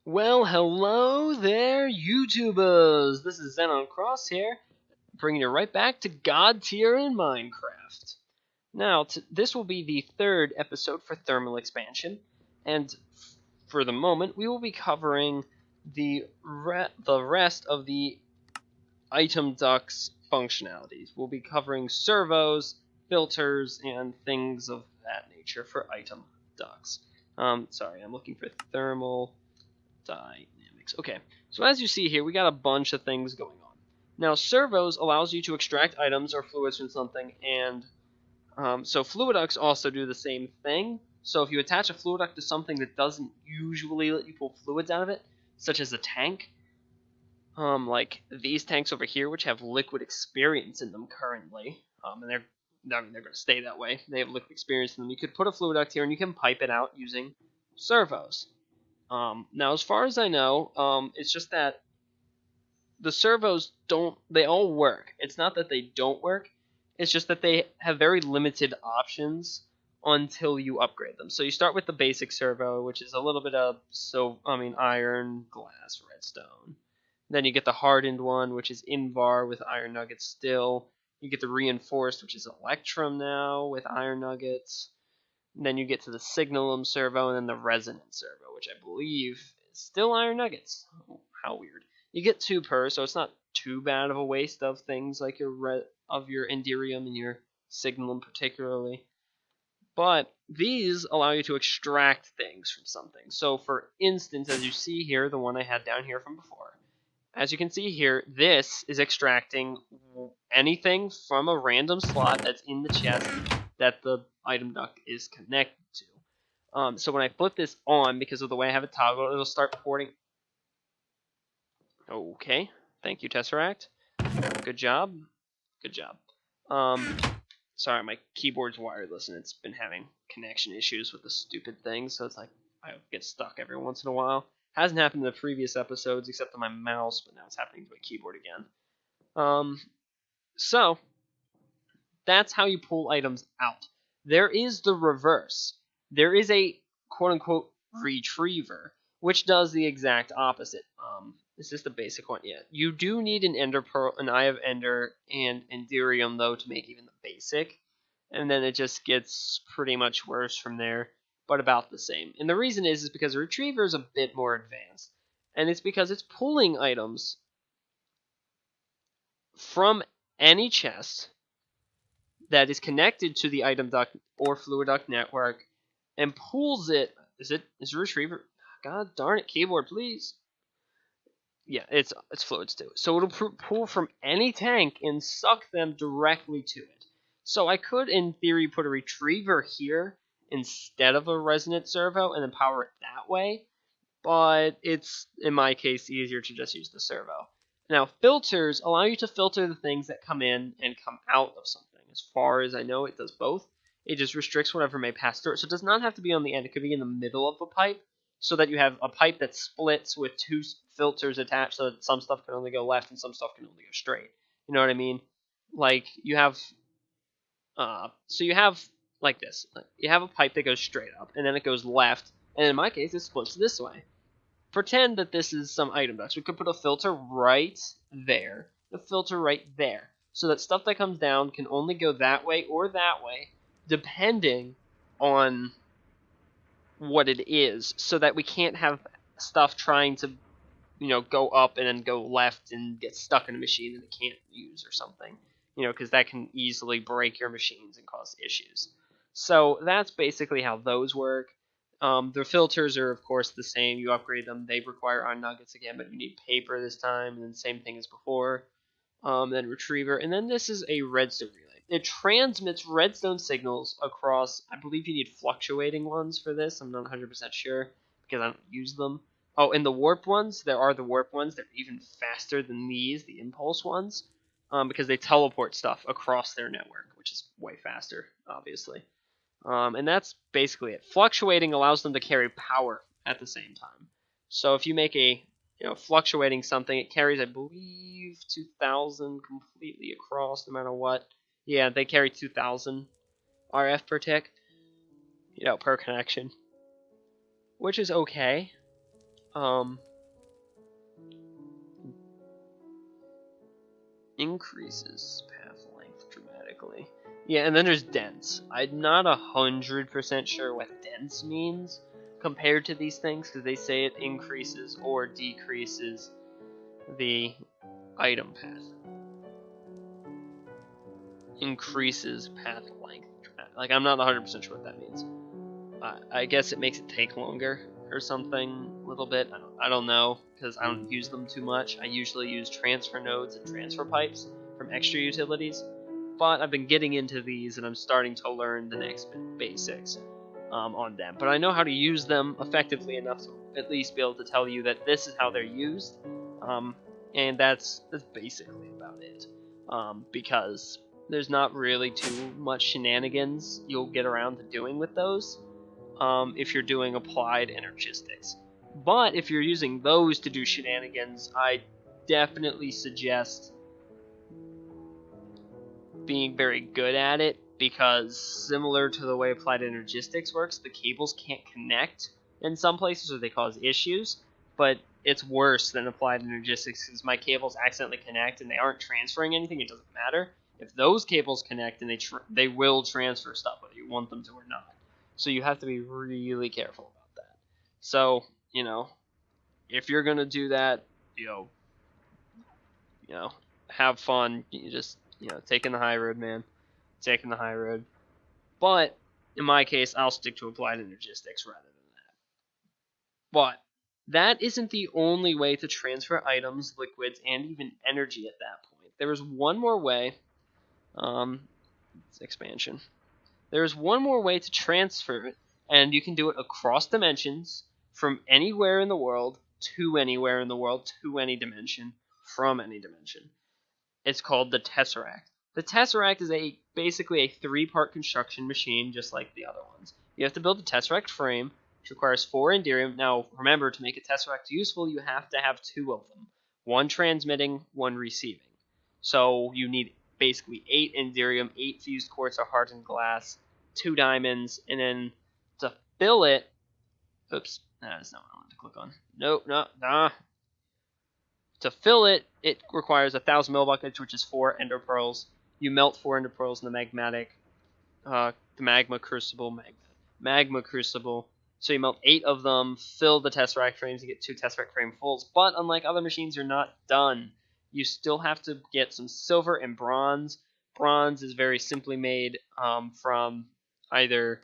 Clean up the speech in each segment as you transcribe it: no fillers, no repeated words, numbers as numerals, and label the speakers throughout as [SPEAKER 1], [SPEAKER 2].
[SPEAKER 1] Well, hello there, YouTubers! This is Xenon Cross here, bringing you right back to God tier in Minecraft. Now, this will be the third episode for Thermal Expansion, and for the moment, we will be covering the rest of the item ducts functionalities. We'll be covering servos, filters, and things of that nature for item ducts. Sorry, I'm looking for thermal dynamics. Okay, so as you see here, we got a bunch of things going on. Now, servos allows you to extract items or fluids from something, and so fluiducts also do the same thing. So if you attach a fluiduct to something that doesn't usually let you pull fluids out of it, such as a tank, like these tanks over here, which have liquid experience in them currently, and they're going to stay that way. They have liquid experience in them. You could put a fluiduct here, and you can pipe it out using servos. Now, as far as I know, it's just that the servos they all work. It's not that they don't work, it's just that they have very limited options until you upgrade them. So you start with the basic servo, which is a little bit of, iron, glass, redstone. Then you get the hardened one, which is Invar with iron nuggets still. You get the reinforced, which is Electrum now with iron nuggets. And then you get to the Signalum servo, and then the resonant servo, which I believe is still iron nuggets. Oh, how weird. You get 2 per, so it's not too bad of a waste of things like your Enderium and your Signalum particularly. But these allow you to extract things from something. So for instance, as you see here, the one I had down here from before, as you can see here, this is extracting anything from a random slot that's in the chest that the item duct is connected to. So when I flip this on, because of the way I have it toggled, it'll start porting. Okay, thank you, Tesseract. Good job. Good job. Sorry, my keyboard's wireless and it's been having connection issues with the stupid thing, so it's like I get stuck every once in a while. Hasn't happened in the previous episodes except on my mouse, but now it's happening to my keyboard again. So that's how you pull items out. There is the reverse. There is a quote-unquote retriever, which does the exact opposite. Is this the basic one? Yeah. You do need an Ender Pearl, an Eye of Ender, and Enderium, though, to make even the basic. And then it just gets pretty much worse from there, but about the same. And the reason is because a retriever is a bit more advanced. And it's because it's pulling items from any chest that is connected to the item duct or fluid duct network and pulls it. Is a retriever? God darn it, keyboard, please. Yeah, it's fluids too. So it'll pull from any tank and suck them directly to it. So I could, in theory, put a retriever here instead of a resonant servo and then power it that way. But it's, in my case, easier to just use the servo. Now, filters allow you to filter the things that come in and come out of something. As far as I know, it does both. It just restricts whatever may pass through it. So it does not have to be on the end. It could be in the middle of a pipe, so that you have a pipe that splits with 2 filters attached, so that some stuff can only go left and some stuff can only go straight. You know what I mean? Like, you have... so you have, like this. You have a pipe that goes straight up, and then it goes left, and in my case, it splits this way. Pretend that this is some item ducts. We could put a filter right there, a filter right there, so that stuff that comes down can only go that way or that way, depending on what it is, so that we can't have stuff trying to, go up and then go left and get stuck in a machine that it can't use or something, because that can easily break your machines and cause issues. So that's basically how those work. The filters are, of course, the same. You upgrade them. They require iron nuggets again, but you need paper this time, and then same thing as before. Then retriever, and then this is a redstone relay. It transmits redstone signals across, I believe you need fluctuating ones for this. I'm not 100% sure, because I don't use them. Oh, and the warp ones, there are the warp ones. They're even faster than these, the impulse ones, because they teleport stuff across their network, which is way faster, obviously. And that's basically it. Fluctuating allows them to carry power at the same time. So if you make a fluctuating something, it carries, I believe, 2,000 completely across, no matter what. Yeah, they carry 2,000 RF per tick, per connection, which is okay. Increases path length dramatically. Yeah, and then there's dense. I'm not 100% sure what dense means compared to these things, because they say it increases or decreases the item path. Increases path length. Like, I'm not 100% sure what that means. I guess it makes it take longer or something a little bit. I don't know, because I don't use them too much. I usually use transfer nodes and transfer pipes from extra utilities, but I've been getting into these and I'm starting to learn the next basics on them. But I know how to use them effectively enough to at least be able to tell you that this is how they're used, and that's basically about it, because there's not really too much shenanigans you'll get around to doing with those. If you're doing applied energistics. But if you're using those to do shenanigans, I definitely suggest being very good at it, because similar to the way applied energistics works, the cables can't connect in some places or they cause issues, but it's worse than applied energistics because my cables accidentally connect and they aren't transferring anything. It doesn't matter. If those cables connect, and they will transfer stuff whether you want them to or not. So you have to be really careful about that. So, if you're gonna do that, have fun. You just, taking the high road, man. Taking the high road. But in my case, I'll stick to applied energistics rather than that. But that isn't the only way to transfer items, liquids, and even energy at that point. There is one more way. It's expansion. There's one more way to transfer it, and you can do it across dimensions, from anywhere in the world to anywhere in the world, to any dimension, from any dimension. It's called the Tesseract. The Tesseract is basically a 3-part construction machine, just like the other ones. You have to build the Tesseract frame, which requires 4 Enderium. Now, remember, to make a Tesseract useful, you have to have 2 of them. 1 transmitting, 1 receiving. So you need basically 8 Enderium, 8 fused quartz or hardened glass, 2 diamonds, and then to fill it... Oops, that's not what I wanted to click on. Nope, nah. To fill it, it requires 1,000 millibuckets, which is 4 ender pearls. You melt 4 ender pearls in the magma crucible. So you melt 8 of them, fill the Tesseract frames, and get 2 Tesseract frame fulls. But unlike other machines, you're not done. You still have to get some silver and bronze. Bronze is very simply made from either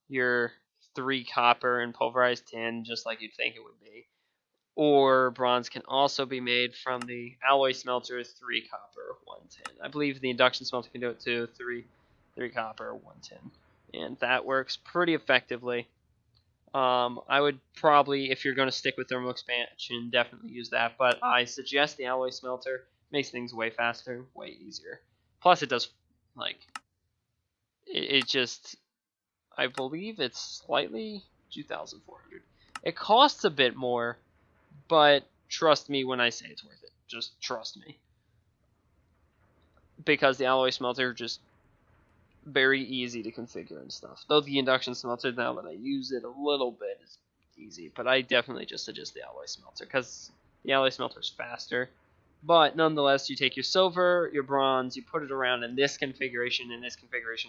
[SPEAKER 1] your 3 copper and pulverized tin, just like you'd think it would be, or bronze can also be made from the alloy smelter, 3 copper, 1 tin. I believe the induction smelter can do it too, 3 copper, 1 tin. And that works pretty effectively. I would probably, if you're going to stick with thermal expansion, definitely use that. But I suggest the alloy smelter. Makes things way faster, way easier. Plus it does, it just, I believe it's slightly 2,400. It costs a bit more, but trust me when I say it's worth it. Just trust me. Because the alloy smelter just very easy to configure and stuff. Though the induction smelter, now that I use it a little bit, is easy. But I definitely just suggest the alloy smelter, because the alloy smelter is faster. But nonetheless, you take your silver, your bronze, you put it around in this configuration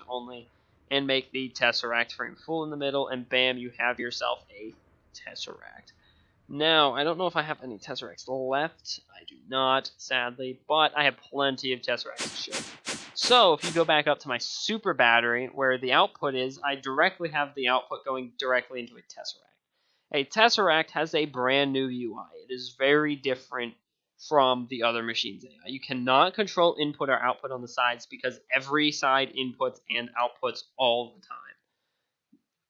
[SPEAKER 1] only, and make the Tesseract frame full in the middle, and bam, you have yourself a Tesseract. Now, I don't know if I have any Tesseracts left. I do not, sadly, but I have plenty of Tesseracts to show. So, if you go back up to my super battery, where the output is, I directly have the output going directly into a Tesseract. A Tesseract has a brand new UI. It is very different from the other machines' AI. You cannot control input or output on the sides, because every side inputs and outputs all the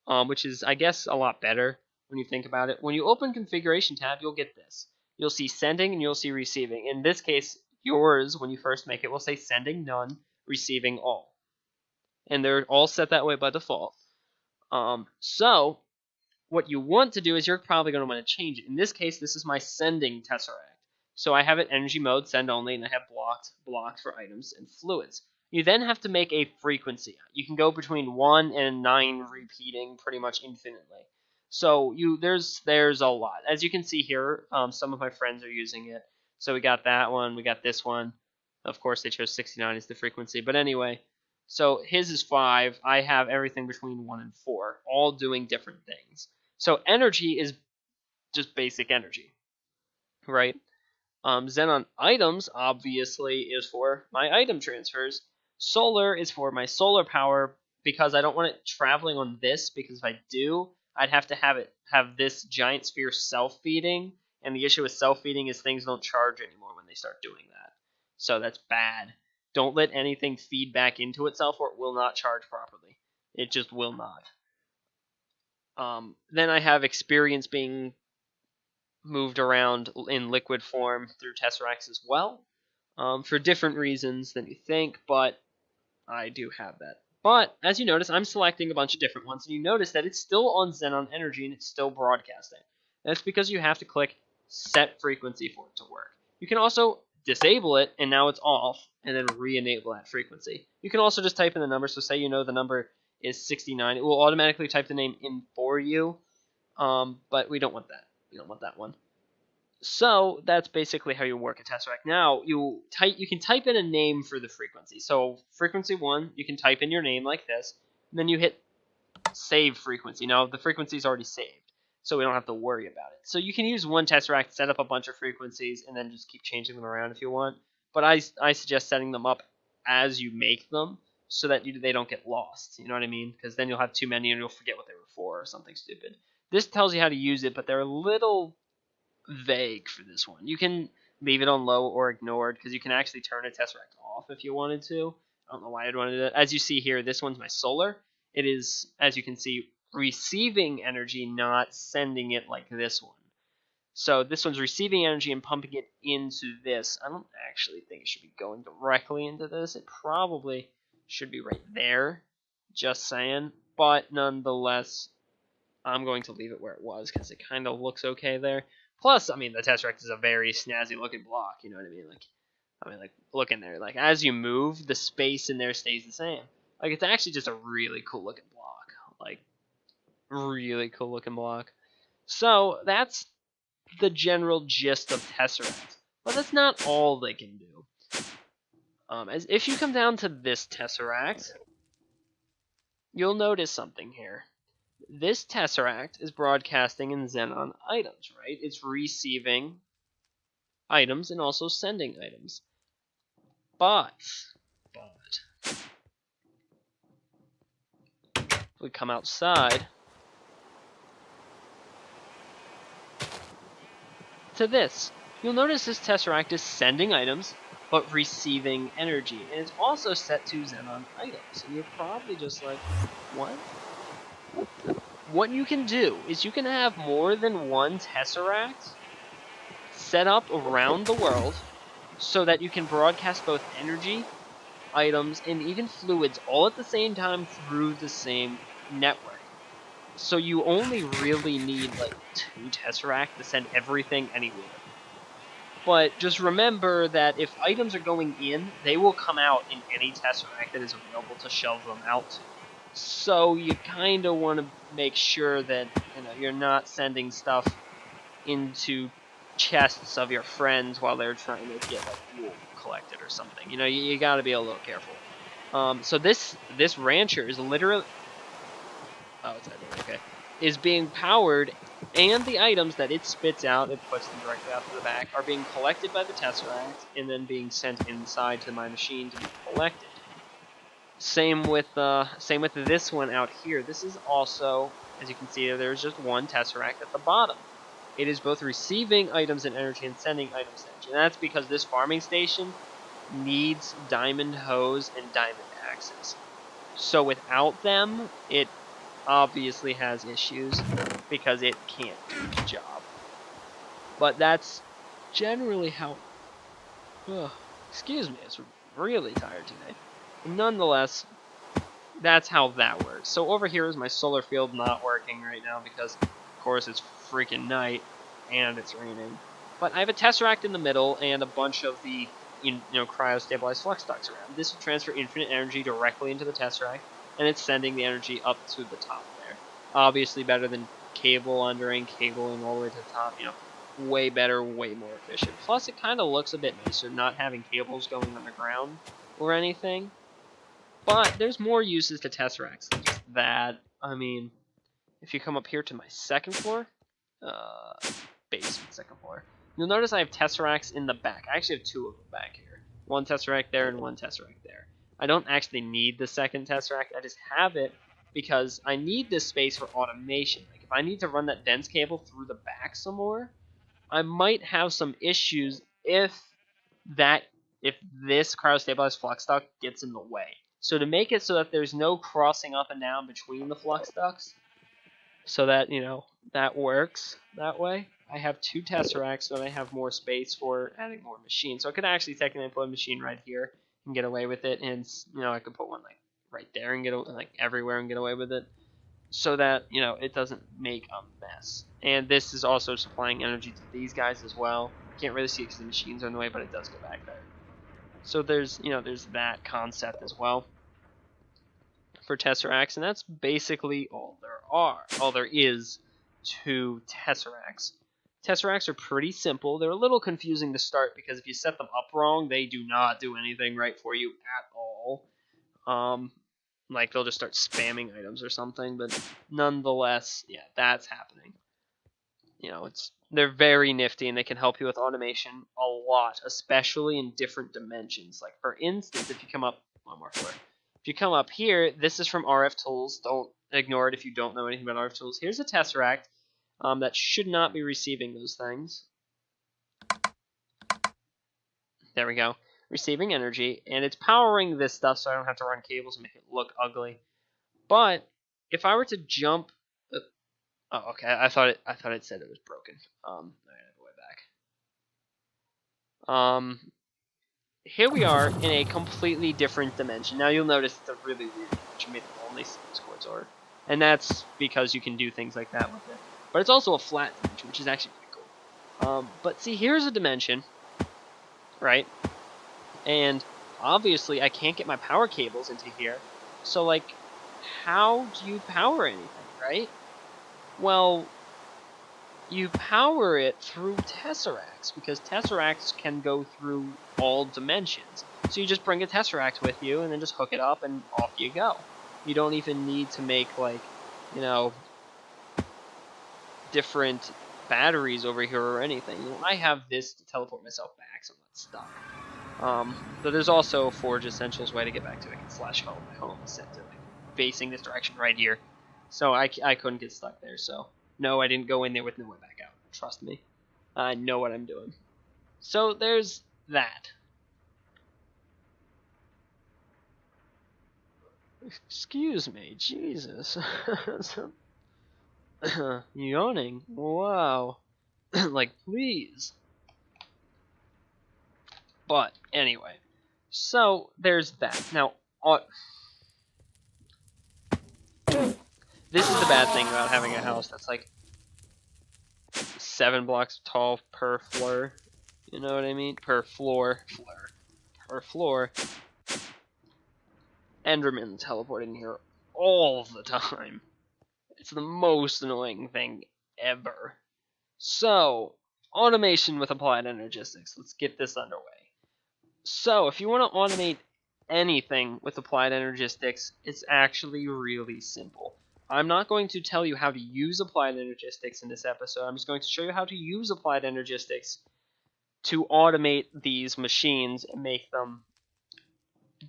[SPEAKER 1] time. Which is, I guess, a lot better when you think about it. When you open configuration tab, you'll get this. You'll see sending and you'll see receiving. In this case, yours, when you first make it, will say sending none, receiving all. And they're all set that way by default. So, what you want to do is you're probably going to want to change it. In this case, this is my sending Tesseract. So I have it energy mode, send only, and I have blocked for items and fluids. You then have to make a frequency. You can go between 1 and 9 repeating pretty much infinitely. So there's a lot. As you can see here, some of my friends are using it. So we got that one, we got this one. Of course, they chose 69 as the frequency. But anyway, so his is 5. I have everything between 1 and 4, all doing different things. So energy is just basic energy, right? Xenon items, obviously, is for my item transfers. Solar is for my solar power, because I don't want it traveling on this, because if I do, I'd have to have this giant sphere self-feeding, and the issue with self-feeding is things don't charge anymore when they start doing that. So that's bad. Don't let anything feed back into itself, or it will not charge properly. It just will not. Then I have experience being moved around in liquid form through tesseracts as well, for different reasons than you think, but I do have that. But as you notice, I'm selecting a bunch of different ones, and you notice that it's still on Xenon Energy and it's still broadcasting. That's because you have to click set frequency for it to work. You can also disable it, and now it's off, and then re-enable that frequency. You can also just type in the number, so say you know the number is 69, it will automatically type the name in for you, but we don't want that. We don't want that one. So that's basically how you work a tesseract. Now you can type in a name for the frequency. So frequency 1, you can type in your name like this, and then you hit save frequency. Now the frequency is already saved, so we don't have to worry about it. So you can use one tesseract, set up a bunch of frequencies, and then just keep changing them around if you want. But I suggest setting them up as you make them, so that they don't get lost. You know what I mean? Because then you'll have too many and you'll forget what they were for, or something stupid. This tells you how to use it, but they're a little vague for this one. You can leave it on low or ignored, because you can actually turn a tesseract off if you wanted to. I don't know why I'd want to do that. As you see here, this one's my solar. It is, as you can see, receiving energy, not sending it like this one. So this one's receiving energy and pumping it into this. I don't actually think it should be going directly into this. It probably should be right there, just saying. But nonetheless, I'm going to leave it where it was, because it kind of looks okay there. Plus, I mean, the tesseract is a very snazzy looking block. You know what I mean? Like look in there. Like as you move, the space in there stays the same. Like it's actually just a really cool looking block. Like really cool looking block. So that's the general gist of tesseract. But that's not all they can do. As if you come down to this tesseract, you'll notice something here. This tesseract is broadcasting in Xenon items, right? It's receiving items and also sending items. But if we come outside to this, you'll notice this tesseract is sending items but receiving energy, and it's also set to Xenon items. And you're probably just like, what? What you can do is you can have more than one tesseract set up around the world so that you can broadcast both energy, items, and even fluids all at the same time through the same network. So you only really need like 2 tesseract to send everything anywhere. But just remember that if items are going in, they will come out in any tesseract that is available to shove them out to. So you kind of want to make sure that you're not sending stuff into chests of your friends while they're trying to get like wool collected or something. You got to be a little careful. So this rancher is literally, it's okay, is being powered, and the items that it spits out, it puts them directly out to the back, are being collected by the tesseract and then being sent inside to my machine to be collected. Same with this one out here. This is also, as you can see, there's just one tesseract at the bottom. It is both receiving items and energy and sending items and energy. And that's because this farming station needs diamond hose and diamond axes. So without them, it obviously has issues because it can't do its job. But that's generally how... excuse me, it's really tired today. Nonetheless, that's how that works. So over here is my solar field not working right now because, of course, it's freaking night and it's raining. But I have a tesseract in the middle and a bunch of the cryo-stabilized flux ducts around. This will transfer infinite energy directly into the tesseract, and it's sending the energy up to the top there. Obviously better than cable undering, cabling all the way to the top, you know, way better, way more efficient. Plus, it kind of looks a bit nicer not having cables going underground or anything. But there's more uses to Tesseracts than just that. I mean, if you come up here to my second floor, basement, second floor, you'll notice I have Tesseracts in the back. I actually have two of them back here. One Tesseract there and one Tesseract there. I don't actually need the second Tesseract. I just have it because I need this space for automation. Like, if I need to run that dense cable through the back some more, I might have some issues if this cryostabilized flux duct gets in the way. So to make it so that there's no crossing up and down between the flux ducts, so that, you know, that works that way, I have two Tesseracts so that I have more space for adding more machines. So I could actually technically put a machine right here and get away with it, and, you know, I could put one like right there and get like everywhere and get away with it, so that, you know, it doesn't make a mess. And this is also supplying energy to these guys as well. Can't really see it because the machines are in the way, but it does go back there. So there's, you know, there's that concept as well for Tesseracts, and that's basically all there is to Tesseracts. Tesseracts are pretty simple. They're a little confusing to start because if you set them up wrong, they do not do anything right for you at all. Like, they'll just start spamming items or something, but nonetheless, yeah, that's happening. You know, they're very nifty, and they can help you with automation a lot, especially in different dimensions. Like, for instance, if you come up one more floor, if you come up here, this is from RF Tools. Don't ignore it if you don't know anything about RF Tools. Here's a Tesseract that should not be receiving those things. There we go. Receiving energy, and it's powering this stuff so I don't have to run cables and make it look ugly. But if I were to jump, oh, okay, I thought it said it was broken. I gotta go way back. Here we are in a completely different dimension. Now you'll notice it's a really weird dimension, made of only sequence cords are, and that's because you can do things like that with it. But it's also a flat dimension, which is actually pretty cool. But see, here's a dimension, right? And obviously I can't get my power cables into here. So, like, how do you power anything, right? Well, you power it through Tesseracts, because Tesseracts can go through all dimensions. So you just bring a Tesseract with you and then just hook it up and off you go. You don't even need to make, like, you know, different batteries over here or anything. You know, I have this to teleport myself back, so I'm not stuck. But there's also Forge Essentials way to get back to it. I can slash home. My home is set to facing this direction right here. So I couldn't get stuck there. So no, I didn't go in there with no way back out. Trust me. I know what I'm doing. So there's that. Excuse me. Jesus. Yawning. Wow. Like, please. But anyway, so there's that. Now, this is the bad thing about having a house that's like 7 blocks tall per floor. You know what I mean? Per floor. Per floor. Enderman teleporting here all the time. It's the most annoying thing ever. So, automation with applied energistics. Let's get this underway. So, if you want to automate anything with applied energistics, it's actually really simple. I'm not going to tell you how to use applied energistics in this episode. I'm just going to show you how to use applied energistics to automate these machines and make them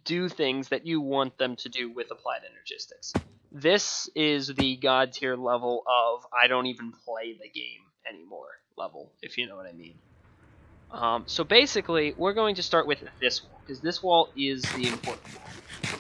[SPEAKER 1] do things that you want them to do with applied energistics. This is the god tier level of I don't even play the game anymore level, if you know what I mean. So basically, we're going to start with this wall, because this wall is the important wall.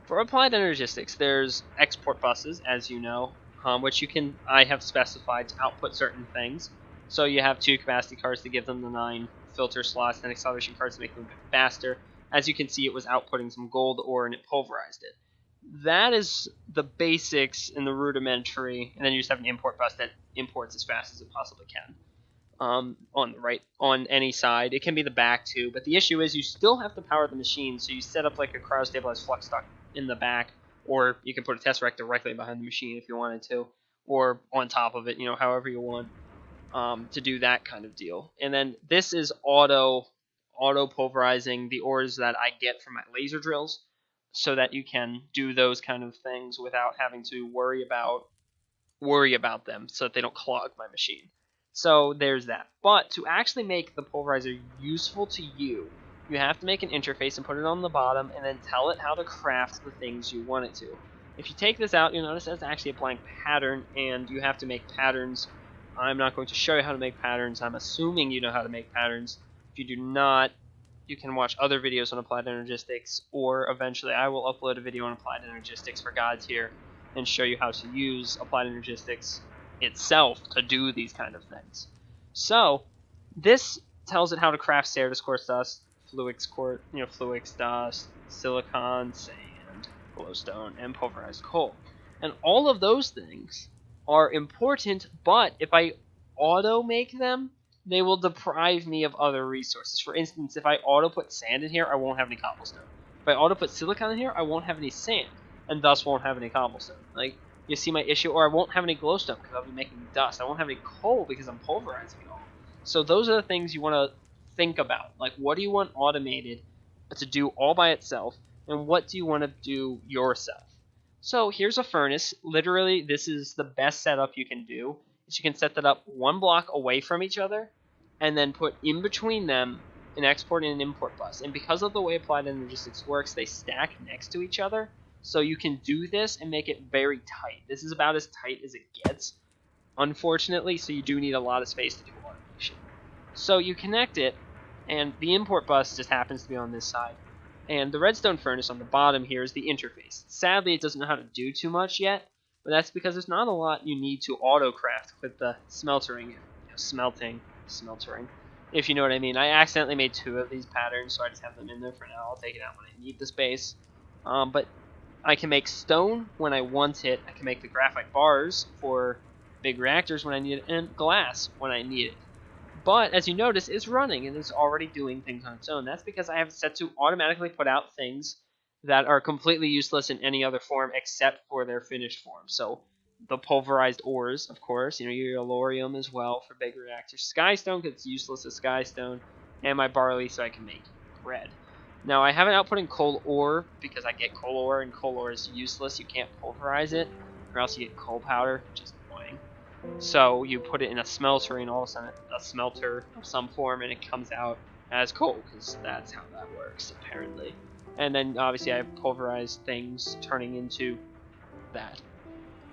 [SPEAKER 1] For applied energistics, there's export buses, as you know, which I have specified to output certain things. So you have 2 capacity cards to give them the 9 filter slots, and acceleration cards to make them a bit faster. As you can see, it was outputting some gold ore, and it pulverized it. That is the basics in the rudimentary, and then you just have an import bus that imports as fast as it possibly can. On the right, on any side. It can be the back too, but the issue is you still have to power the machine, so you set up like a cryostabilized flux duct in the back, or you can put a Tesseract directly behind the machine if you wanted to, or on top of it, however you want to do that kind of deal. And then this is auto pulverizing the ores that I get from my laser drills, so that you can do those kind of things without having to worry about them, so that they don't clog my machine. So there's that. But to actually make the pulverizer useful to you, you have to make an interface and put it on the bottom, and then tell it how to craft the things you want it to. If you take this out, you'll notice that's actually a blank pattern, and you have to make patterns. I'm not going to show you how to make patterns. I'm assuming you know how to make patterns. If you do not, you can watch other videos on applied energistics, or eventually I will upload a video on applied energistics for God's here and show you how to use applied energistics itself to do these kind of things. So this tells it how to craft Certus quartz dust, fluix dust, silicon, sand, glowstone, and pulverized coal. And all of those things are important, but if I auto make them, they will deprive me of other resources. For instance, if I auto put sand in here, I won't have any cobblestone. If I auto put silicon in here, I won't have any sand, and thus won't have any cobblestone. Like, you see my issue? Or I won't have any glowstone because I'll be making dust. I won't have any coal because I'm pulverizing it all. So those are the things you want to think about. Like, what do you want automated to do all by itself, and what do you want to do yourself? So here's a furnace. Literally, this is the best setup you can do. Is you can set that up one block away from each other, and then put in between them an export and an import bus. And because of the way applied energistics works, they stack next to each other. So you can do this and make it very tight. This is about as tight as it gets, unfortunately, so you do need a lot of space to do automation. So you connect it, and the import bus just happens to be on this side. And the redstone furnace on the bottom here is the interface. Sadly, it doesn't know how to do too much yet, but that's because there's not a lot you need to auto-craft with the smeltering, smeltering, if you know what I mean. I accidentally made 2 of these patterns, so I just have them in there for now. I'll take it out when I need the space. But I can make stone when I want it. I can make the graphite bars for big reactors when I need it, and glass when I need it. But as you notice, it's running and it's already doing things on its own. That's because I have it set to automatically put out things that are completely useless in any other form except for their finished form. So the pulverized ores, of course, your yellorium as well for big reactors. Skystone, because it's useless as skystone, and my barley so I can make bread. Now, I haven't outputting coal ore because I get coal ore, and coal ore is useless. You can't pulverize it, or else you get coal powder, which is annoying. So you put it in a smelter, and all of a sudden a smelter of some form, and it comes out as coal, because that's how that works, apparently. And then, obviously, I have pulverized things turning into that.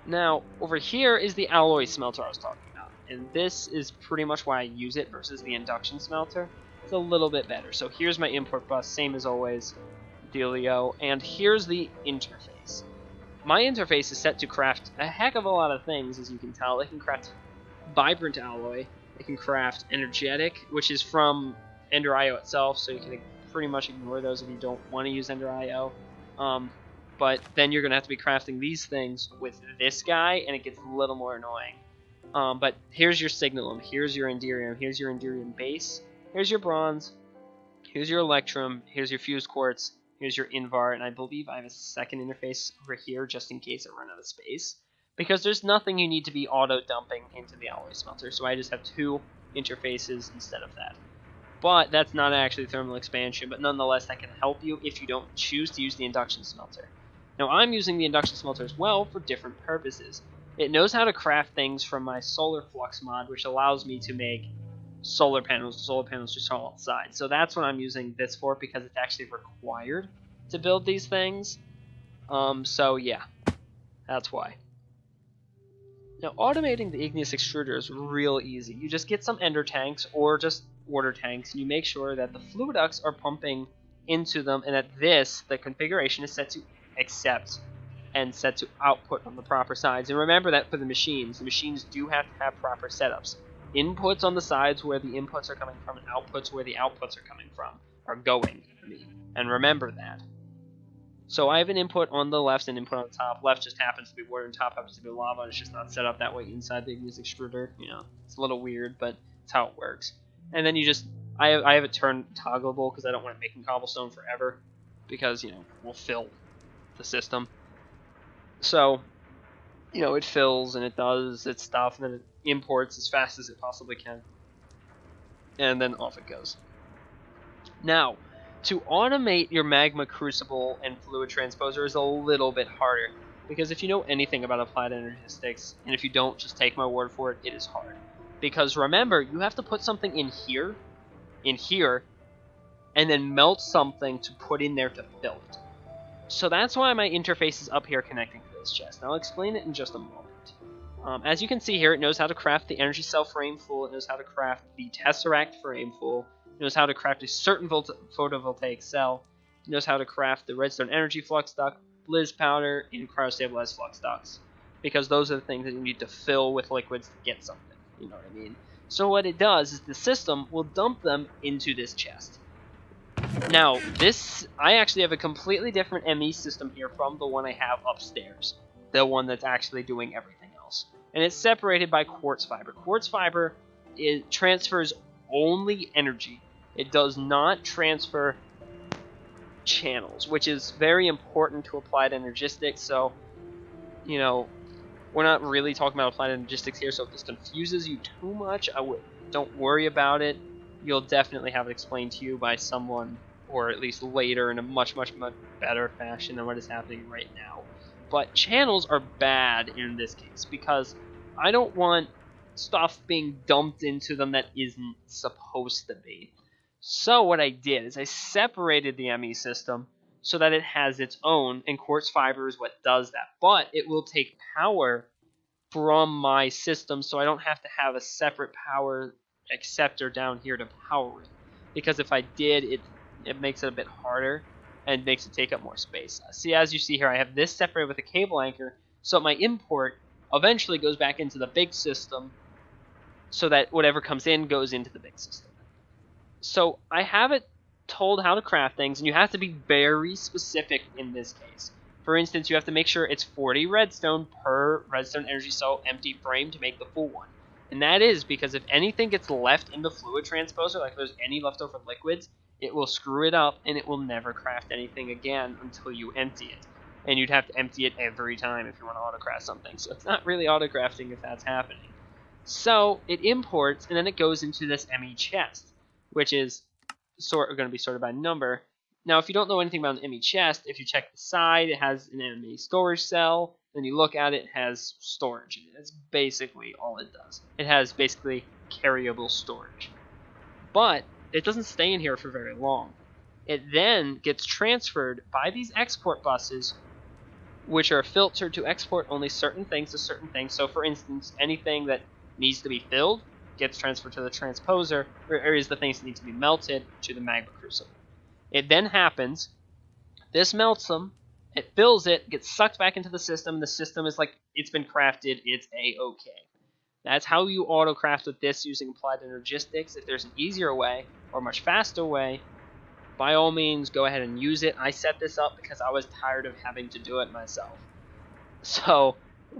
[SPEAKER 1] Now, over here is the alloy smelter I was talking about, and this is pretty much why I use it versus the induction smelter. It's a little bit better. So here's my import bus, same as always, dealio, and here's the interface. My interface is set to craft a heck of a lot of things, as you can tell. It can craft vibrant alloy, it can craft energetic, which is from Ender IO itself, so you can pretty much ignore those if you don't want to use Ender IO. But then you're going to have to be crafting these things with this guy, and it gets a little more annoying. But here's your signalum, here's your enderium, here's your enderium base, here's your bronze, here's your electrum, here's your fused quartz, here's your invar, and I believe I have a second interface over here just in case I run out of space. Because there's nothing you need to be auto-dumping into the alloy smelter, so I just have 2 interfaces instead of that. But that's not actually thermal expansion, but nonetheless that can help you if you don't choose to use the induction smelter. Now I'm using the induction smelter as well for different purposes. It knows how to craft things from my solar flux mod, which allows me to make solar panels. The solar panels just fall outside. So that's what I'm using this for, because it's actually required to build these things. So yeah, that's why. Now automating the igneous extruder is real easy. You just get some ender tanks or just water tanks, and you make sure that the fluiducts are pumping into them, and that the configuration is set to accept and set to output on the proper sides. And remember that for the machines do have to have proper setups. Inputs on the sides where the inputs are coming from, and outputs where the outputs are coming from, are going, and remember that. So I have an input on the left and input on the top. Left just happens to be water, and top happens to be lava. It's just not set up that way inside the igneous extruder. It's a little weird, but it's how it works. And then I have it turned toggleable because I don't want it making cobblestone forever, because we'll fill the system. So you know, it fills and it does its stuff, and then it imports as fast as it possibly can, and then off it goes. Now, to automate your magma crucible and fluid transposer is a little bit harder, because if you know anything about applied energistics, and if you don't, just take my word for it, it is hard. Because remember, you have to put something in here, and then melt something to put in there to fill it. So that's why my interface is up here connecting to this chest. Now I'll explain it in just a moment. As you can see here, it knows how to craft the energy cell frame full, it knows how to craft the tesseract frame full, it knows how to craft a certain photovoltaic cell, it knows how to craft the redstone energy flux duct, blizz powder, and cryostabilized flux ducts. Because those are the things that you need to fill with liquids to get something, you know what I mean? So what it does is the system will dump them into this chest. Now, I actually have a completely different ME system here from the one I have upstairs. The one that's actually doing everything else. And it's separated by quartz fiber. Quartz fiber, it transfers only energy. It does not transfer channels, which is very important to applied energistics. So, you know, we're not really talking about applied energistics here, so if this confuses you too much, don't worry about it. You'll definitely have it explained to you by someone, or at least later in a much better fashion than what is happening right now. But channels are bad in this case, because I don't want stuff being dumped into them that isn't supposed to be. So what I did is I separated the ME system so that it has its own, and quartz fiber is what does that. But it will take power from my system, so I don't have to have a separate power acceptor down here to power it. Because if I did, it makes it a bit harder and makes it take up more space. See, as you see here, I have this separated with a cable anchor, so my import eventually goes back into the big system, so that whatever comes in goes into the big system. So I have it told how to craft things, and you have to be very specific in this case. For instance, you have to make sure it's 40 redstone per redstone energy cell empty frame to make the full one. And that is because if anything gets left in the fluid transposer, like if there's any leftover liquids, it will screw it up and it will never craft anything again until you empty it. And you'd have to empty it every time if you want to autocraft something. So it's not really autocrafting if that's happening. So it imports and then it goes into this ME chest, which is going to be sorted by number. Now, if you don't know anything about an ME chest, if you check the side, it has an ME storage cell. Then you look at it, it has storage in it. That's basically all it does. It has basically carryable storage. But it doesn't stay in here for very long. It then gets transferred by these export buses, which are filtered to export only certain things to certain things. So, for instance, anything that needs to be filled gets transferred to the transposer, or areas the things that need to be melted to the magma crucible. It then happens, this melts them, it fills it, gets sucked back into the system, and the system is like, it's been crafted, it's a-okay. That's how you auto-craft with this using applied energistics. If there's an easier way, or much faster way, by all means, go ahead and use it. I set this up because I was tired of having to do it myself. So,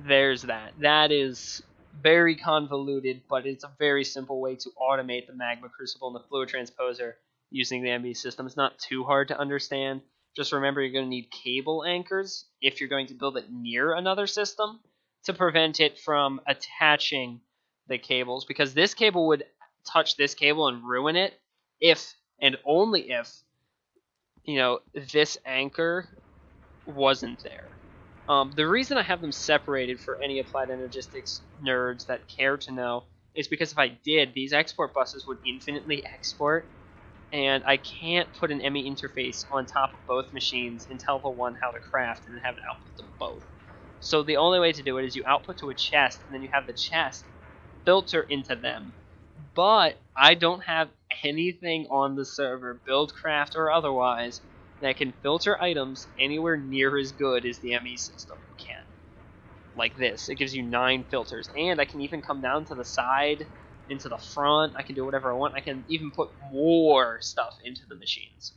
[SPEAKER 1] there's that. That is very convoluted, but it's a very simple way to automate the magma crucible and the fluid transposer using the MB system. It's not too hard to understand. Just remember you're going to need cable anchors if you're going to build it near another system to prevent it from attaching the cables, because this cable would touch this cable and ruin it if and only if, you know, this anchor wasn't there. The reason I have them separated for any applied energistics nerds that care to know is because if I did, these export buses would infinitely export, and I can't put an ME interface on top of both machines and tell the one how to craft and then have it output to both. So the only way to do it is you output to a chest, and then you have the chest filter into them. But I don't have anything on the server, buildcraft or otherwise, that can filter items anywhere near as good as the ME system can. Like this. It gives you 9 filters. And I can even come down to the side, into the front. I can do whatever I want. I can even put more stuff into the machines.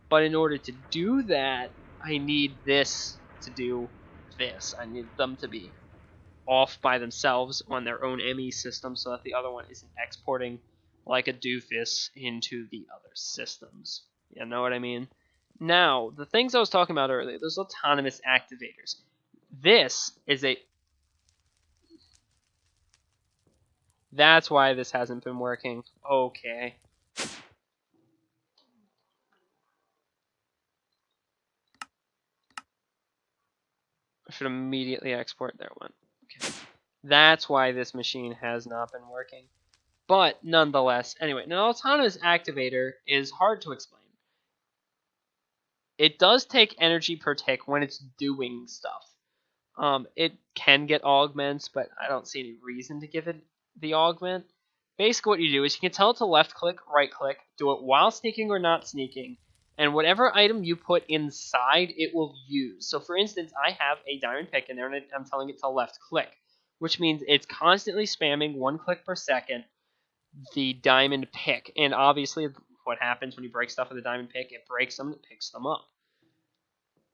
[SPEAKER 1] But in order to do that, I need this to do this. I need them to be off by themselves on their own ME system so that the other one isn't exporting like a doofus into the other systems. You know what I mean? Now, the things I was talking about earlier, those autonomous activators. This is a That's why this hasn't been working. Okay. I should immediately export. There it went. Okay. That's why this machine has not been working. But nonetheless, anyway, an autonomous activator is hard to explain. It does take energy per tick when it's doing stuff. It can get augments, but I don't see any reason to give it the augment. Basically, what you do is you can tell it to left click, right click, do it while sneaking or not sneaking, and whatever item you put inside, it will use. So, for instance, I have a diamond pick in there, and I'm telling it to left click, which means it's constantly spamming 1 click per second the diamond pick. And obviously, what happens when you break stuff with a diamond pick, it breaks them and it picks them up.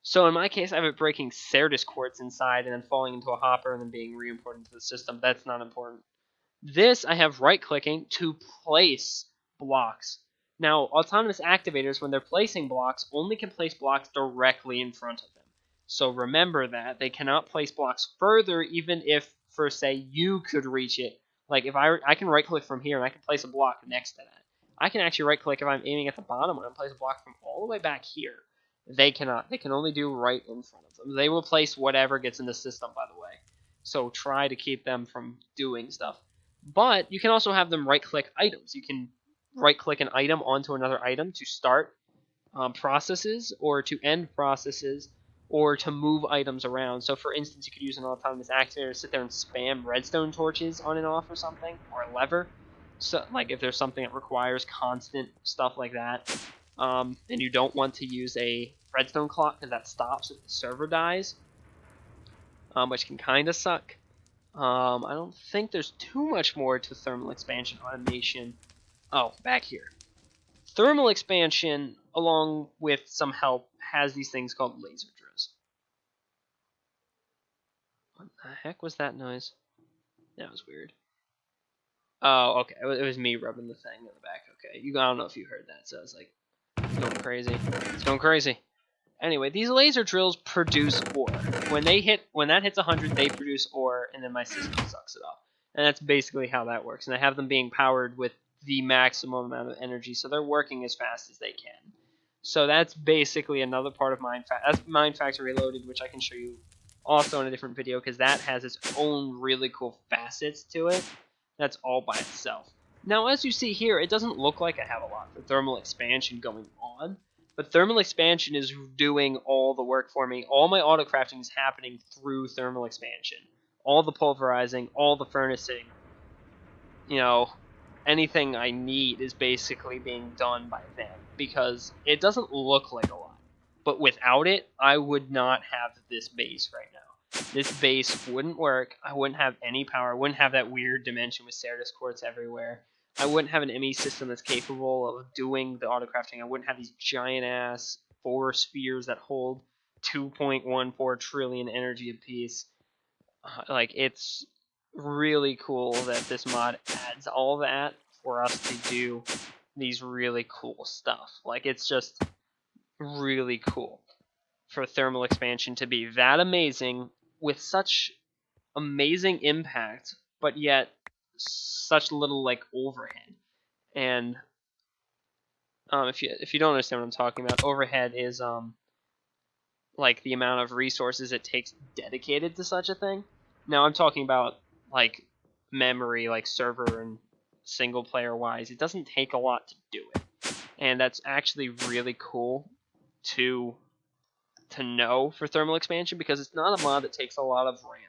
[SPEAKER 1] So in my case, I have it breaking Cerdis quartz inside and then falling into a hopper and then being re-imported into the system. That's not important. This, I have right-clicking to place blocks. Now, autonomous activators, when they're placing blocks, only can place blocks directly in front of them. So remember that. They cannot place blocks further, even if, for say, you could reach it. Like, if I can right-click from here and I can place a block next to that. I can actually right-click if I'm aiming at the bottom and I place a block from all the way back here. They cannot. They can only do right in front of them. They will place whatever gets in the system, by the way. So try to keep them from doing stuff. But you can also have them right-click items. You can right-click an item onto another item to start processes or to end processes or to move items around. So for instance, you could use an autonomous activator to sit there and spam redstone torches on and off or something, or a lever. So like if there's something that requires constant stuff like that. And you don't want to use a redstone clock because that stops if the server dies, which can kind of suck. I don't think there's too much more to thermal expansion automation. Oh, back here. Thermal expansion, along with some help, has these things called laser drills. What the heck was that noise? That was weird. Oh, okay. It was me rubbing the thing in the back. Okay, I don't know if you heard that, so I was like, it's going crazy. It's going crazy. Anyway, these laser drills produce ore. When that hits 100, they produce ore, and then my system sucks it up. And that's basically how that works. And I have them being powered with the maximum amount of energy, so they're working as fast as they can. So that's basically another part of that's Mine Factory Reloaded, which I can show you also in a different video, because that has its own really cool facets to it. That's all by itself. Now, as you see here, it doesn't look like I have a lot for thermal expansion going on, but thermal expansion is doing all the work for me. All my auto crafting is happening through thermal expansion. All the pulverizing, all the furnacing, anything I need is basically being done by them, because it doesn't look like a lot. But without it, I would not have this base right now. This base wouldn't work. I wouldn't have any power. I wouldn't have that weird dimension with Cerdis quartz everywhere. I wouldn't have an ME system that's capable of doing the autocrafting. I wouldn't have these giant-ass 4 spheres that hold 2.14 trillion energy apiece. It's really cool that this mod adds all that for us to do these really cool stuff. It's just really cool for thermal expansion to be that amazing with such amazing impact, but yet such little overhead. And if you don't understand what I'm talking about, overhead is the amount of resources it takes dedicated to such a thing. Now I'm talking about memory, server and single player wise. It doesn't take a lot to do it, and that's actually really cool to know for thermal expansion, because it's not a mod that takes a lot of RAM.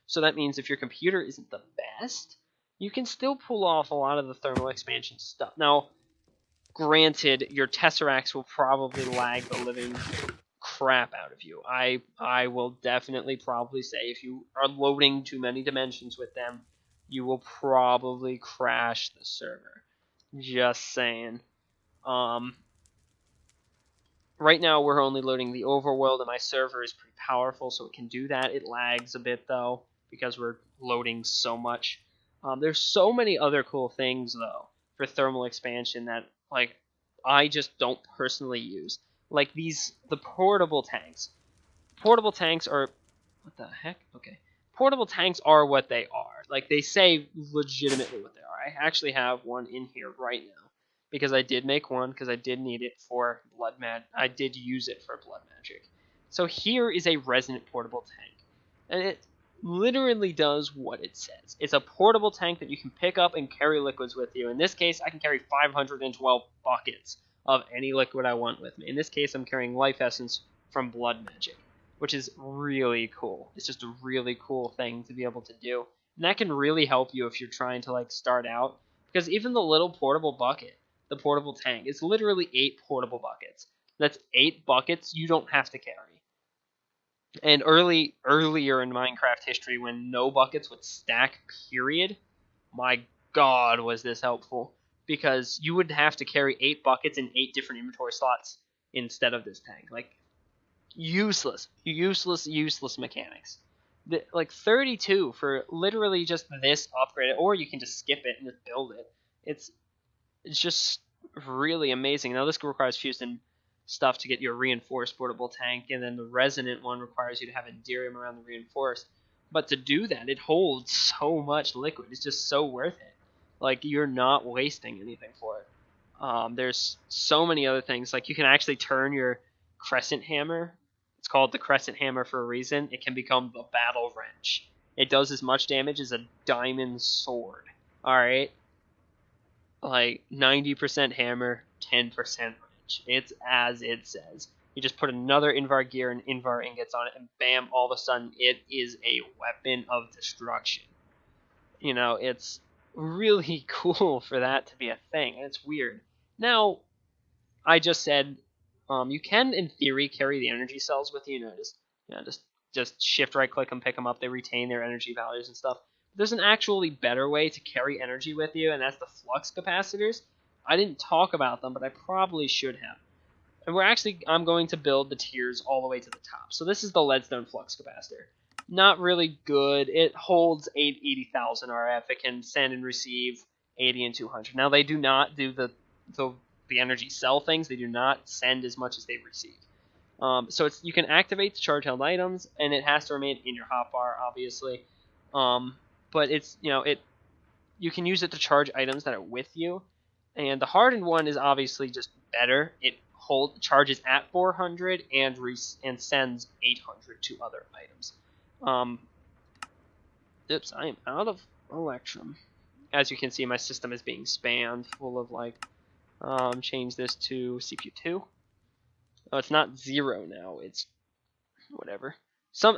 [SPEAKER 1] So that means if your computer isn't the best, you can still pull off a lot of the thermal expansion stuff. Now, granted, your Tesseracts will probably lag the living crap out of you. I will definitely probably say if you are loading too many dimensions with them, you will probably crash the server. Just saying. Right now we're only loading the overworld, and my server is pretty powerful, so it can do that. It lags a bit though, because we're loading so much. There's so many other cool things though for thermal expansion that I just don't personally use. The portable tanks. Portable tanks are... What the heck? Okay. portable tanks are what they are. Like, they say legitimately what they are. I actually have one in here right now because I did make one because I did need it for blood magic. I did use it for blood magic. So here is a resonant portable tank, and it literally does what it says. It's a portable tank that you can pick up and carry liquids with you. In this case, I can carry 512 buckets of any liquid I want with me. In this case, I'm carrying life essence from blood magic, which is really cool. It's just a really cool thing to be able to do. And that can really help you if you're trying to like start out, because even the little portable bucket, the portable tank, it's literally 8 portable buckets. That's 8 buckets you don't have to carry. And earlier in Minecraft history, when no buckets would stack, period, my god, was this helpful. Because you would have to carry 8 buckets in 8 different inventory slots instead of this tank. Like, useless mechanics. Like 32 for literally just this upgrade, or you can just skip it and just build it. It's just really amazing. Now this requires fused-in stuff to get your reinforced portable tank, and then the resonant one requires you to have Enderium around the reinforced. But to do that, it holds so much liquid. It's just so worth it. Like, you're not wasting anything for it. There's so many other things. Like, you can actually turn your crescent hammer. It's called the crescent hammer for a reason. It can become the battle wrench. It does as much damage as a diamond sword. Alright? Like, 90% hammer, 10% wrench. It's as it says. You just put another Invar gear and Invar ingots on it, and bam, all of a sudden, it is a weapon of destruction. You know, it's really cool for that to be a thing, and it's weird. Now, I just said, you can, in theory, carry the energy cells with you. Just shift right click and pick them up. They retain their energy values and stuff. But there's an actually better way to carry energy with you, and that's the flux capacitors. I didn't talk about them, but I probably should have. And I'm going to build the tiers all the way to the top. So this is the leadstone flux capacitor. Not really good. It holds 80,000 RF. It can send and receive 80 and 200. Now they do not do the energy cell things. They do not send as much as they receive. So you can activate the charge held items, and it has to remain in your hotbar, obviously. But you can use it to charge items that are with you. And the hardened one is obviously just better. It charges at 400 and sends 800 to other items. Oops, I am out of Electrum. As you can see, my system is being spammed full of change this to CPU2. Oh, it's not 0 now. It's whatever.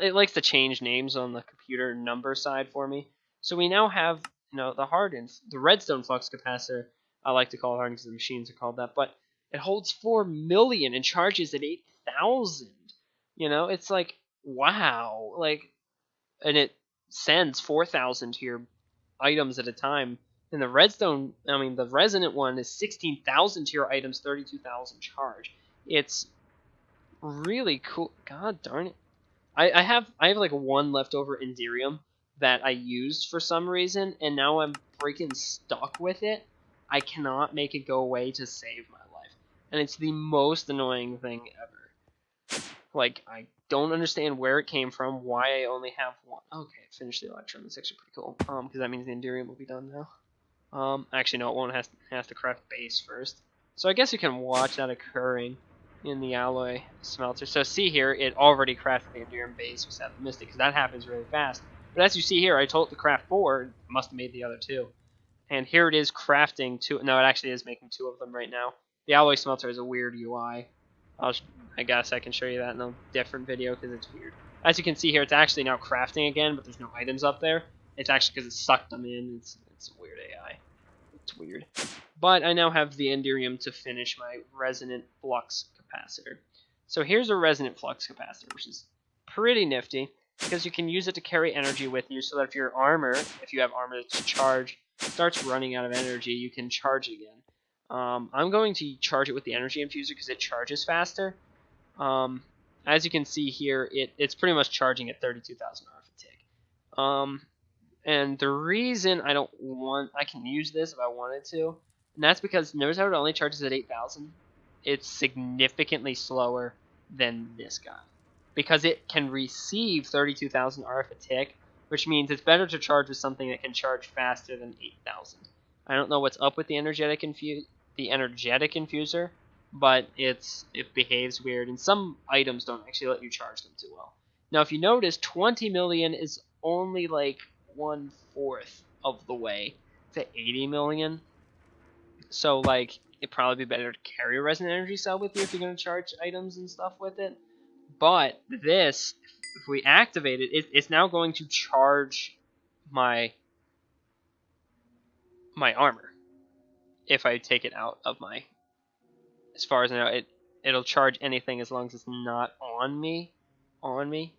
[SPEAKER 1] It likes to change names on the computer number side for me. So we now have the hardened, the redstone flux capacitor. I like to call it hardened because the machines are called that, but it holds 4 million and charges at 8,000. It's like, wow. And it sends 4,000 to your items at a time. And the the resonant one is 16,000 to your items, 32,000 charge. It's really cool. God darn it. I have like 1 leftover Enderium that I used for some reason, and now I'm freaking stuck with it. I cannot make it go away to save my life. And it's the most annoying thing ever. Like, I don't understand where it came from, why I only have 1. Okay, finish the Electrum. That's actually pretty cool. Because that means the Enderium will be done now. Actually, no, it won't. Has to craft base first. So I guess you can watch that occurring in the alloy smelter. So see here, it already crafted the Enderium base with that Mystic, because that happens really fast. But as you see here, I told it to craft 4, it must have made the other 2. And here it is crafting 2. No, it actually is making 2 of them right now. The alloy smelter is a weird UI. I guess I can show you that in a different video because it's weird. As you can see here, it's actually now crafting again, but there's no items up there. It's actually because it sucked them in. It's a weird AI. It's weird. But I now have the Enderium to finish my resonant flux capacitor. So here's a resonant flux capacitor, which is pretty nifty because you can use it to carry energy with you so that if you have armor that's charged, starts running out of energy, you can charge again. I'm going to charge it with the energy infuser because it charges faster. As you can see here, it's pretty much charging at 32,000 RF a tick. And the reason I can use this if I wanted to, and that's because notice how it only charges at 8,000? It's significantly slower than this guy. Because it can receive 32,000 RF a tick, which means it's better to charge with something that can charge faster than 8,000. I don't know what's up with the energetic infuser, but it behaves weird, and some items don't actually let you charge them too well. Now, if you notice, 20 million is only like 1/4 of the way to 80 million. So, like, it'd probably be better to carry a resonant energy cell with you if you're going to charge items and stuff with it. But this, if we activate it, it's now going to charge my armor. If I take it out of my, as far as I know, it'll charge anything as long as it's not on me,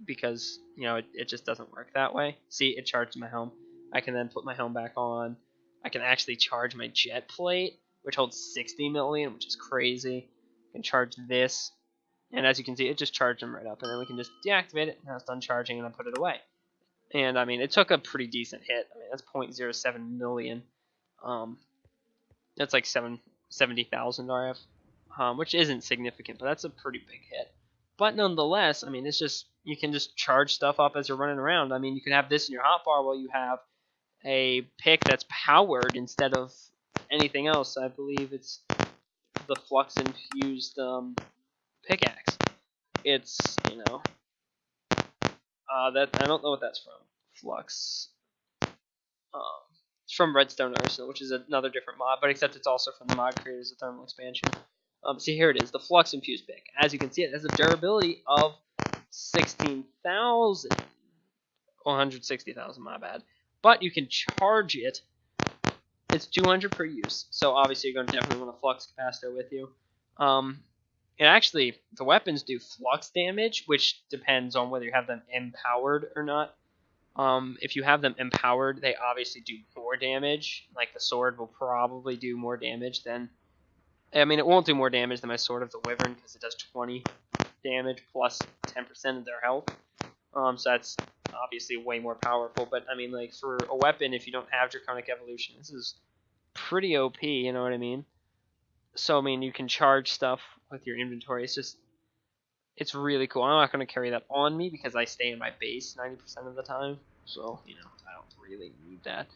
[SPEAKER 1] because it just doesn't work that way. See, it charged my helm. I can then put my helm back on. I can actually charge my jet plate, which holds 60 million, which is crazy. I can charge this, and as you can see, it just charged them right up, and then we can just deactivate it. Now it's done charging, and I put it away. And I mean, it took a pretty decent hit. I mean, that's 0.07 million. That's like 70,000 RF, which isn't significant, but that's a pretty big hit. But nonetheless, I mean, it's just, you can just charge stuff up as you're running around. I mean, you can have this in your hotbar while you have a pick that's powered instead of anything else. I believe it's the flux infused pickaxe. It's, that I don't know what that's from. Flux. It's from Redstone Arsenal, which is another different mod, but except it's also from the mod creators of Thermal Expansion. See, here it is, the Flux Infused pick. As you can see, it has a durability of 16,000. 160,000, my bad. But you can charge it. It's 200 per use, so obviously you're going to definitely want a flux capacitor with you. And actually, the weapons do flux damage, which depends on whether you have them empowered or not. If you have them empowered, they obviously do more damage. Like, the sword will probably do more damage than... I mean, it won't do more damage than my Sword of the Wyvern, because it does 20 damage plus 10% of their health. So that's obviously way more powerful. But, I mean, like, for a weapon, if you don't have Draconic Evolution, this is pretty OP, you know what I mean? So, I mean, you can charge stuff with your inventory. It's really cool. I'm not going to carry that on me because I stay in my base 90% of the time. So, I don't really need that.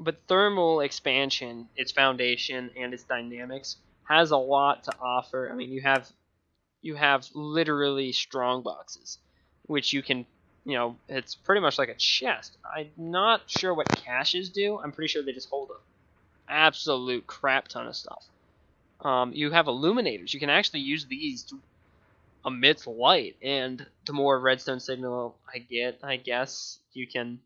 [SPEAKER 1] But Thermal Expansion, its foundation, and its dynamics has a lot to offer. I mean, you have literally strong boxes, which you can, it's pretty much like a chest. I'm not sure what caches do. I'm pretty sure they just hold an absolute crap ton of stuff. You have illuminators. You can actually use these to emit light, and the more redstone signal I get, I guess you can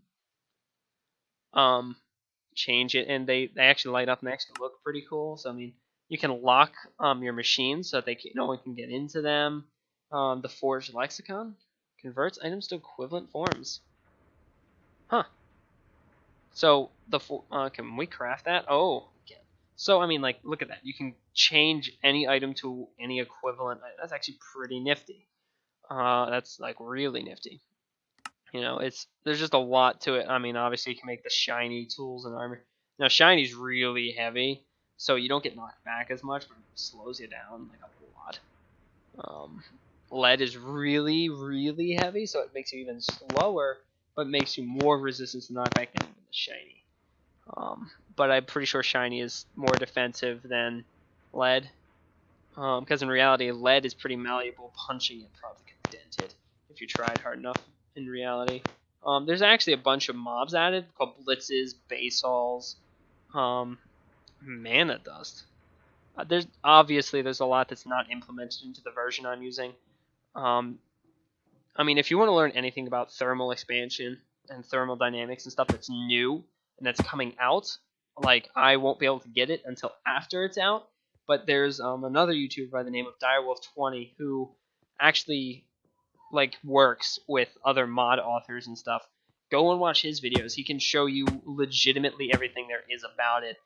[SPEAKER 1] change it, and they actually light up and actually look pretty cool. So I mean, you can lock your machines so that no one can get into them. The Forged Lexicon converts items to equivalent forms. Huh. So can we craft that? Oh, we can. So I mean, like, look at that. You can change any item to any equivalent. That's actually pretty nifty. That's like really nifty. There's just a lot to it. I mean, obviously you can make the shiny tools and armor. Now, shiny's really heavy, so you don't get knocked back as much, but it slows you down like a lot. Lead is really, really heavy, so it makes you even slower, but makes you more resistant to knockback than even the shiny. But I'm pretty sure shiny is more defensive than lead, because in reality, lead is pretty malleable. Punching it probably could dent it if you tried hard enough. In reality, there's actually a bunch of mobs added called blitzes, basols, mana dust. There's a lot that's not implemented into the version I'm using. I mean, if you want to learn anything about thermal expansion and thermal dynamics and stuff that's new and that's coming out, like, I won't be able to get it until after it's out. But there's another YouTuber by the name of Direwolf20 who actually works with other mod authors and stuff. Go and watch his videos. He can show you legitimately everything there is about it.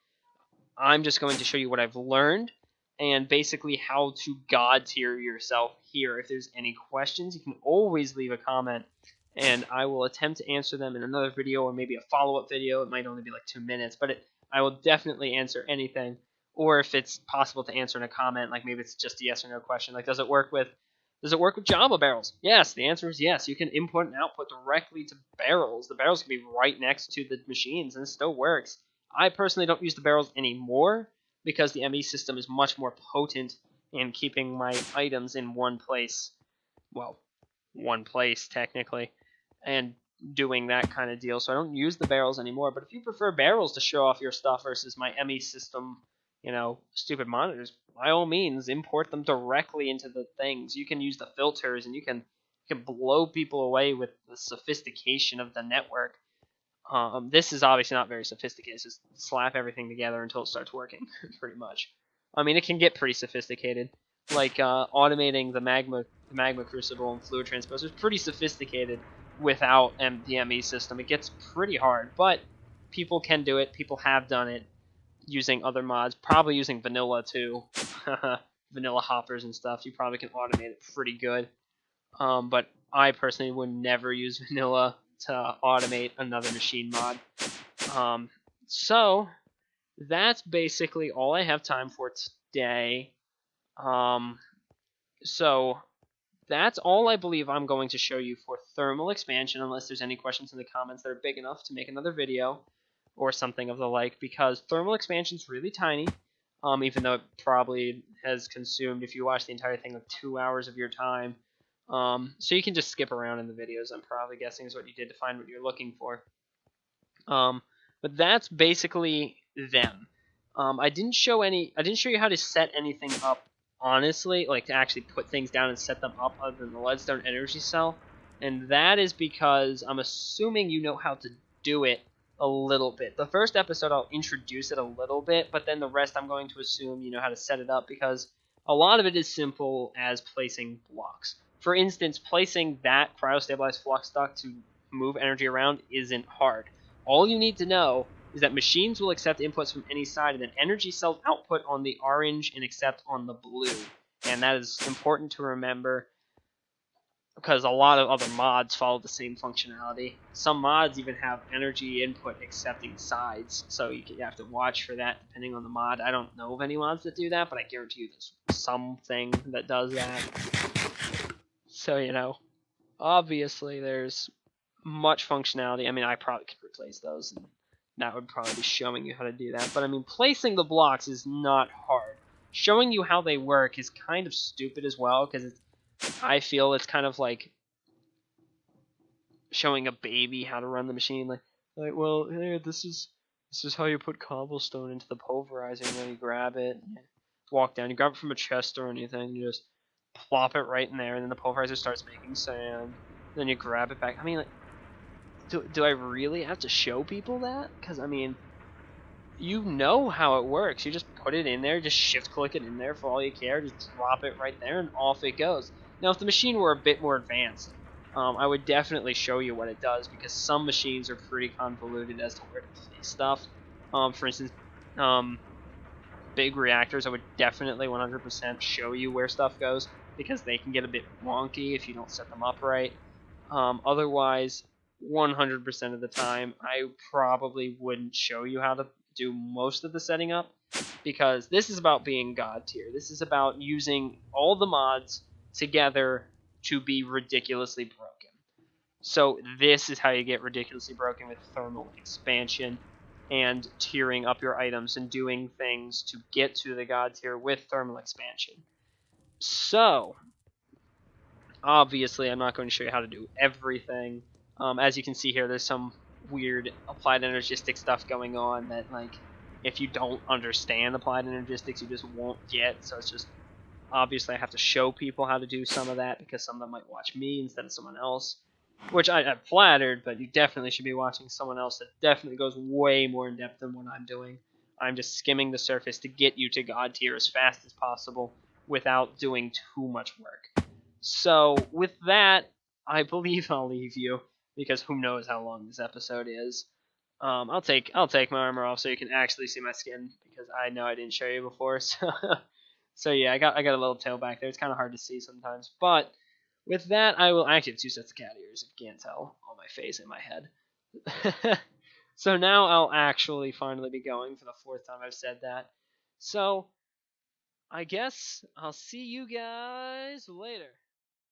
[SPEAKER 1] I'm just going to show you what I've learned and basically how to god tier yourself here. If there's any questions, you can always leave a comment and I will attempt to answer them in another video or maybe a follow-up video. It might only be like 2 minutes, but I will definitely answer anything. Or if it's possible to answer in a comment, like maybe it's just a yes or no question. Like, does it work with Does it work with Java barrels? Yes, the answer is yes. You can input and output directly to barrels. The barrels can be right next to the machines, and it still works. I personally don't use the barrels anymore because the ME system is much more potent in keeping my items in one place. Well, one place technically, and doing that kind of deal. So I don't use the barrels anymore. But if you prefer barrels to show off your stuff versus my ME system, stupid monitors, by all means, import them directly into the things. You can use the filters, and you can blow people away with the sophistication of the network. This is obviously not very sophisticated. It's just slap everything together until it starts working, pretty much. I mean, it can get pretty sophisticated, like automating the magma crucible and fluid transposer is pretty sophisticated without the ME system. It gets pretty hard, but people can do it. People have done it using other mods, probably using vanilla too, vanilla hoppers and stuff. You probably can automate it pretty good. But I personally would never use vanilla to automate another machine mod. So that's basically all I have time for today. So that's all I believe I'm going to show you for thermal expansion, unless there's any questions in the comments that are big enough to make another video or something of the like, because thermal expansion is really tiny, even though it probably has consumed, if you watch the entire thing, like 2 hours of your time. So you can just skip around in the videos, I'm probably guessing is what you did to find what you're looking for. But that's basically them. I didn't show you how to set anything up, honestly, like to actually put things down and set them up other than the leadstone energy cell. And that is because I'm assuming you know how to do it a little bit. The first episode I'll introduce it a little bit, but then the rest I'm going to assume you know how to set it up, because a lot of it is simple as placing blocks. For instance, placing that cryostabilized flux duct to move energy around isn't hard. All you need to know is that machines will accept inputs from any side, and then energy cells output on the orange and accept on the blue. And that is important to remember, because a lot of other mods follow the same functionality. Some mods even have energy input accepting sides, so you have to watch for that depending on the mod. I don't know of any mods that do that, but I guarantee you there's something that does that. So, obviously there's much functionality. I mean, I probably could replace those, and that would probably be showing you how to do that. But I mean, placing the blocks is not hard. Showing you how they work is kind of stupid as well, because I feel it's kind of like showing a baby how to run the machine. Like well, here, this is how you put cobblestone into the pulverizer, and then you grab it, and you walk down. You grab it from a chest or anything, you just plop it right in there, and then the pulverizer starts making sand. Then you grab it back. I mean, like, do I really have to show people that? Because, I mean, you know how it works. You just put it in there, just shift-click it in there for all you care, just drop it right there, and off it goes. Now, if the machine were a bit more advanced, I would definitely show you what it does, because some machines are pretty convoluted as to where to place stuff. For instance, big reactors, I would definitely 100% show you where stuff goes, because they can get a bit wonky if you don't set them up right. Otherwise, 100% of the time, I probably wouldn't show you how to do most of the setting up, because this is about being God tier. This is about using all the mods together to be ridiculously broken. So this is how you get ridiculously broken with thermal expansion and tiering up your items and doing things to get to the God tier with thermal expansion. So obviously, I'm not going to show you how to do everything. As you can see here, there's some weird applied energistic stuff going on that, like, if you don't understand applied energistics, you just won't get. So it's just, obviously, I have to show people how to do some of that, because some of them might watch me instead of someone else, which I'm flattered, but you definitely should be watching someone else that definitely goes way more in depth than what I'm doing. I'm just skimming the surface to get you to God tier as fast as possible without doing too much work. So with that, I believe I'll leave you, because who knows how long this episode is. I'll take my armor off so you can actually see my skin, because I know I didn't show you before. So yeah, I got a little tail back there. It's kind of hard to see sometimes. But with that, I actually have 2 sets of cat ears, if you can't tell, on my face and my head. So now I'll actually finally be going for the 4th time I've said that. So I guess I'll see you guys later.